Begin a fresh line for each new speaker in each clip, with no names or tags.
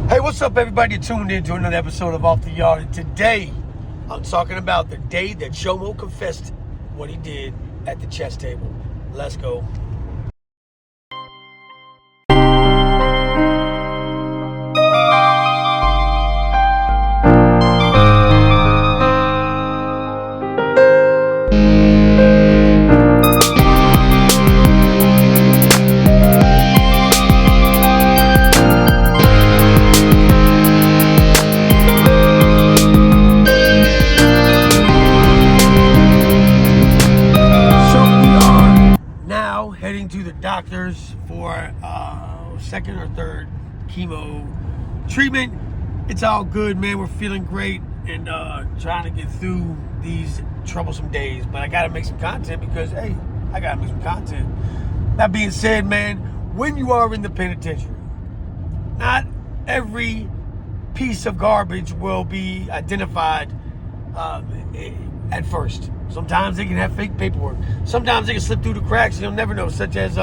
Hey, what's up, everybody? You're tuned in to another episode of Off the Yard. And today, I'm talking about the day that Chomo confessed what he did at the chess table. Let's go. Heading to the doctors for second or third chemo treatment. It's all good, man. We're feeling great and trying to get through these troublesome days. But I gotta make some content because, hey, I gotta make some content. That being said, man, when you are in the penitentiary, not every piece of garbage will be identified at first. Sometimes they can have fake paperwork. Sometimes they can slip through the cracks and you'll never know, such as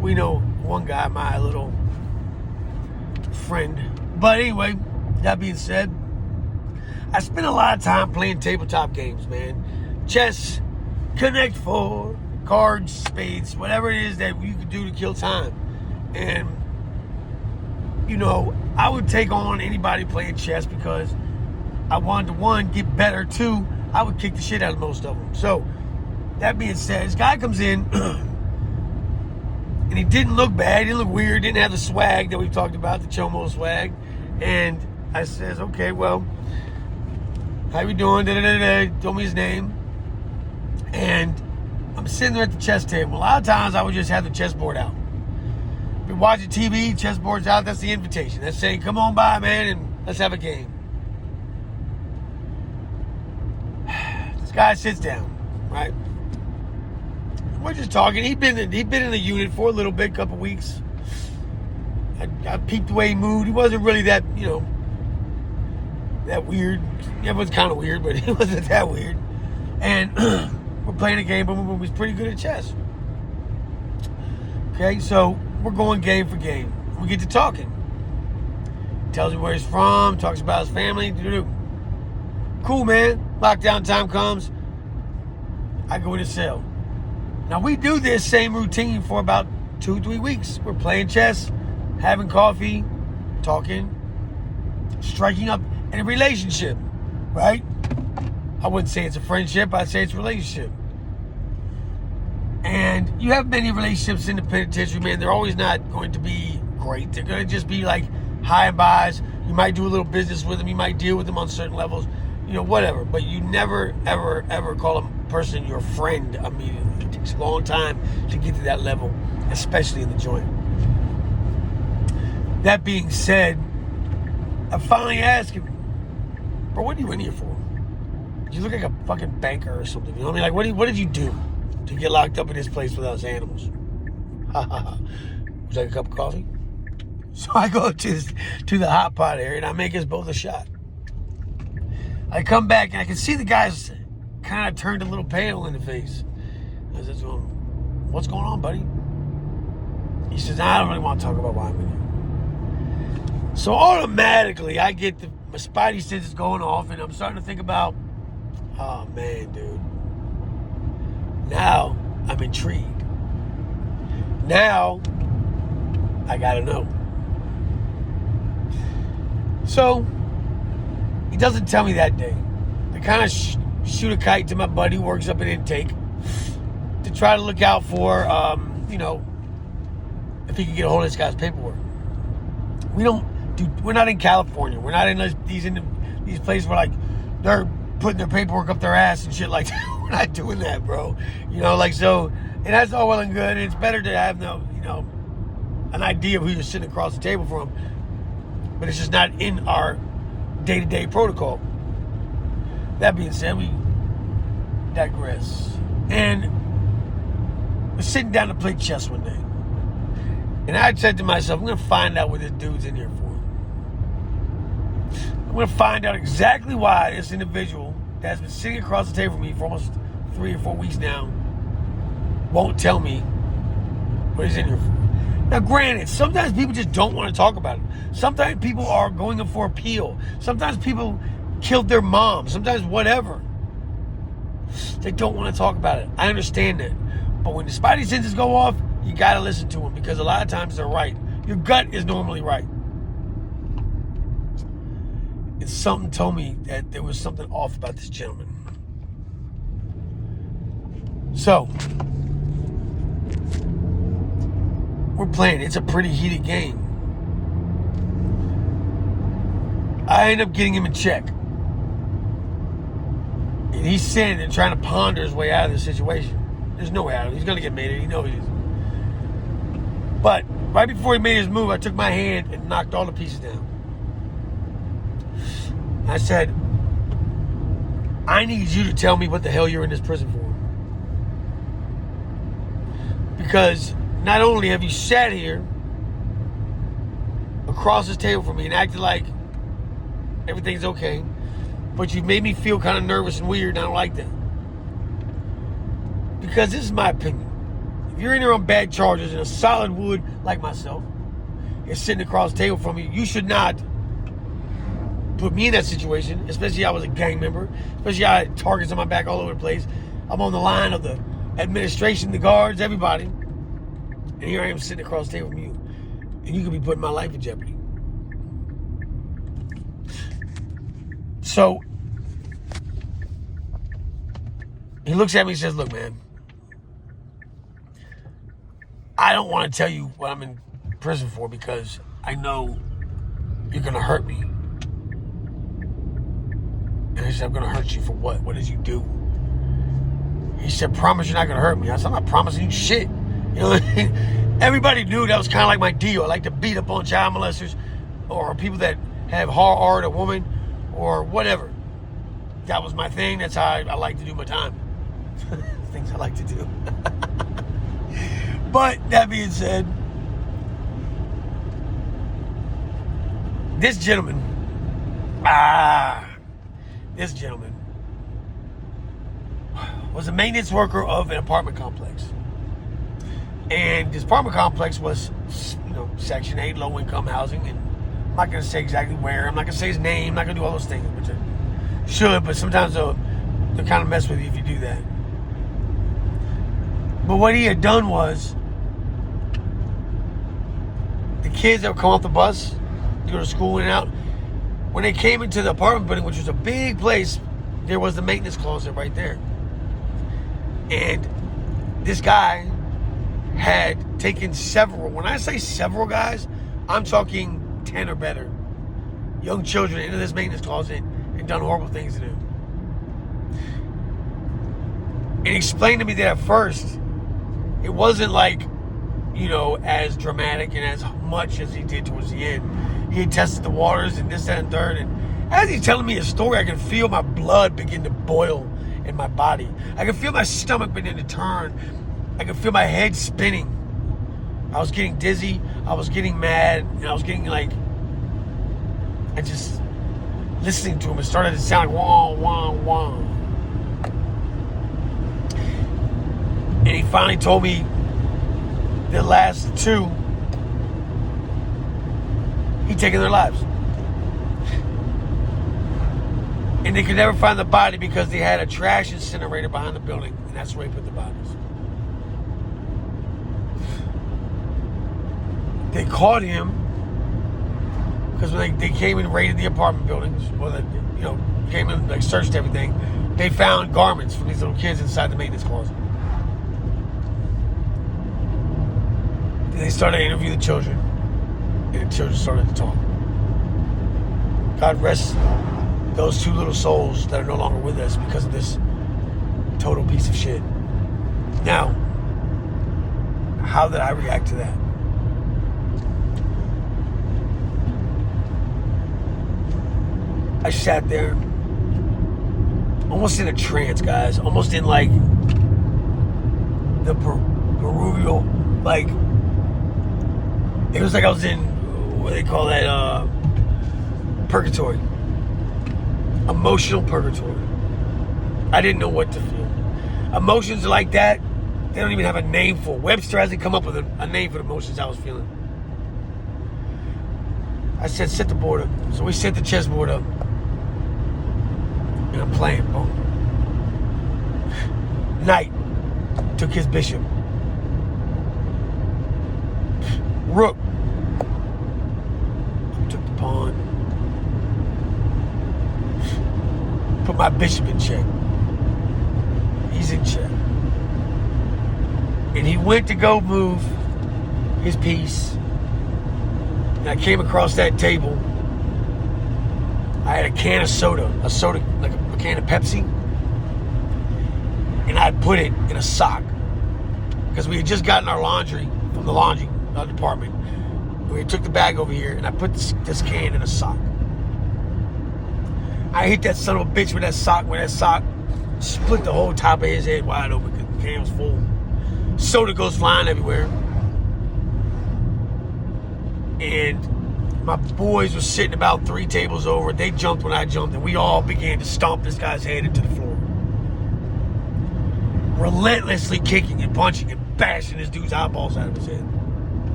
we know one guy, my little friend. But anyway, that being said, I spend a lot of time playing tabletop games, man. Chess, Connect 4, cards, spades, whatever it is that you can do to kill time. And, you know, I would take on anybody playing chess because I wanted to, one, get better, two, I would kick the shit out of most of them. So, that being said, this guy comes in, and he didn't look bad, he didn't look weird, didn't have the swag that we talked about, the Chomo swag. And I says, okay, well, how you doing? Da-da-da-da. Told me his name. And I'm sitting there at the chess table. A lot of times I would just have the chessboard out. If you're watching TV, chessboard's out, that's the invitation. That's saying, come on by, man, and let's have a game. Guy sits down, right? We're just talking. He'd been in the unit for a little bit, couple weeks. I peeped the way he moved. He wasn't really that, that weird. Everyone's kind of weird, but he wasn't that weird. And we're playing a game, but he's pretty good at chess. Okay, so we're going game for game. We get to talking. Tells me where he's from, talks about his family. Cool, man. Lockdown time comes. I go in the cell. Now, we do this same routine for about 2-3 weeks. We're playing chess, having coffee, talking, striking up in a relationship, right? I wouldn't say it's a friendship. I'd say it's a relationship. And you have many relationships in the penitentiary, man. They're always not going to be great. They're going to just be like high and buys. You might do a little business with them. You might deal with them on certain levels. Whatever, but you never, ever, ever call a person your friend immediately. It takes a long time to get to that level, especially in the joint. That being said, I finally asked him, bro, what are you in here for? You look like a fucking banker or something. You know what I mean? Like, what did you do to get locked up in this place with us animals? Would you like a cup of coffee? So I go to the hot pot area and I make us both a shot. I come back and I can see the guy's kind of turned a little pale in the face. I said to him, what's going on, buddy? He says, I don't really want to talk about why I'm in here. So automatically I get my spidey senses going off and I'm starting to think about, oh man, dude. Now I'm intrigued. Now I gotta know. So he doesn't tell me that day. I kind of shoot a kite to my buddy who works up at intake to try to look out for, if he can get a hold of this guy's paperwork. We're not in California. We're not in these places where, like, they're putting their paperwork up their ass and shit like that. We're not doing that, bro. So, and that's all well and good. And it's better to have an idea of who you're sitting across the table from. But it's just not in our day-to-day protocol. That being said, we digress. And we're sitting down to play chess one day. And I said to myself, I'm going to find out what this dude's in here for. I'm going to find out exactly why this individual that's been sitting across the table from me for almost 3 or 4 weeks now won't tell me what he's in here for. Now, granted, sometimes people just don't want to talk about it. Sometimes people are going in for appeal. Sometimes people killed their mom. Sometimes whatever. They don't want to talk about it. I understand that. But when the spidey senses go off, you got to listen to them because a lot of times they're right. Your gut is normally right. And something told me that there was something off about this gentleman. So, we're playing. It's a pretty heated game. I end up getting him in check. And he's sitting and trying to ponder his way out of the situation. There's no way out of it. He's going to get made. He knows he is. But right before he made his move, I took my hand and knocked all the pieces down. I said, I need you to tell me what the hell you're in this prison for. Because not only have you sat here across this table from me and acted like everything's okay, but you've made me feel kind of nervous and weird, and I don't like that. Because this is my opinion. If you're in there on bad charges and a solid wood like myself is sitting across the table from you, you should not put me in that situation, especially I was a gang member, especially I had targets on my back all over the place. I'm on the line of the administration, the guards, everybody. And here I am sitting across the table from you. And you could be putting my life in jeopardy. So, he looks at me and says, look, man, I don't want to tell you what I'm in prison for because I know you're going to hurt me. And I said, I'm going to hurt you for what? What did you do? He said, promise you're not going to hurt me. I said, I'm not promising you shit. You know what I mean? Everybody knew that was kind of like my deal. I like to beat up on child molesters or people that have hard a woman or whatever. That was my thing. That's how I like to do my time. Things I like to do. But that being said, this gentleman was a maintenance worker of an apartment complex. And this apartment complex was, Section 8, low-income housing. And I'm not going to say exactly where. I'm not going to say his name. I'm not going to do all those things, which I should, but sometimes they'll kind of mess with you if you do that. But what he had done was, the kids that would come off the bus to go to school in and out, when they came into the apartment building, which was a big place, there was the maintenance closet right there. And this guy had taken several, when I say several guys, I'm talking 10 or better, young children into this maintenance closet and done horrible things to them. And he explained to me that at first, it wasn't like, as dramatic and as much as he did towards the end. He had tested the waters and this, that, and third. And as he's telling me his story, I can feel my blood begin to boil in my body. I can feel my stomach begin to turn. I can feel my head spinning. I was getting dizzy. I was getting mad. And I was getting listening to him, it started to sound like wah, wah, wah. And he finally told me the last two, he'd taken their lives. And they could never find the body because they had a trash incinerator behind the building, and that's where he put the bodies. They caught him because when they came and raided the apartment buildings, came and searched everything, they found garments from these little kids inside the maintenance closet. They started to interview the children, and the children started to talk. God rest those two little souls that are no longer with us because of this total piece of shit. Now, how did I react to that? I sat there, almost in a trance, guys. Almost in the Peruvial, it was like I was in, what do they call that, purgatory. Emotional purgatory. I didn't know what to feel. Emotions like that they don't even have a name for. Webster hasn't come up with a name for the emotions I was feeling. I said, set the board up. So we set the chessboard up. And I'm playing, boom. Knight took his bishop. Rook took the pawn. Put my bishop in check. He's in check. And he went to go move his piece. And I came across that table. I had a can of soda, like a can of Pepsi. And I put it in a sock. Because we had just gotten our laundry from the laundry department. We took the bag over here and I put this can in a sock. I hit that son of a bitch with that sock. When that sock split the whole top of his head wide open because the can was full. Soda goes flying everywhere. And my boys were sitting about 3 tables over. They jumped when I jumped, and we all began to stomp this guy's head into the floor. Relentlessly kicking and punching and bashing this dude's eyeballs out of his head.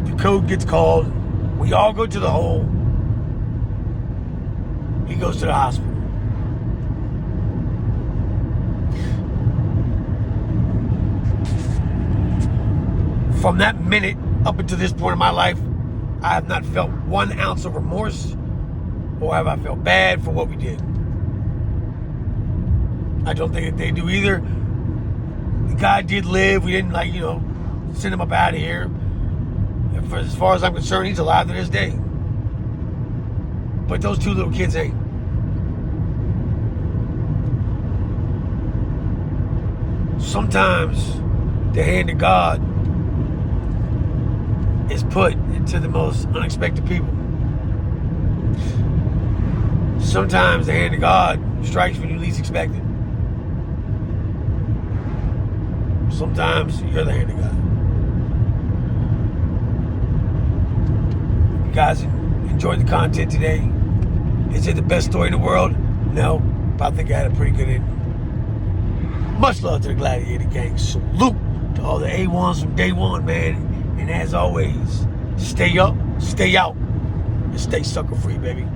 The code gets called. We all go to the hole. He goes to the hospital. From that minute up until this point in my life, I have not felt 1 ounce of remorse, or have I felt bad for what we did. I don't think that they do either. The guy did live. We didn't, send him up out of here. And as far as I'm concerned, he's alive to this day. But those 2 little kids ain't. Sometimes the hand of God is put into the most unexpected people. Sometimes the hand of God strikes when you least expect it. Sometimes you're the hand of God. You guys enjoyed the content today. Is it the best story in the world? No, but I think I had a pretty good ending. Much love to the Gladiator Gang. Salute to all the A1s from day one, man. And as always, stay up, stay out, and stay sucker free, baby.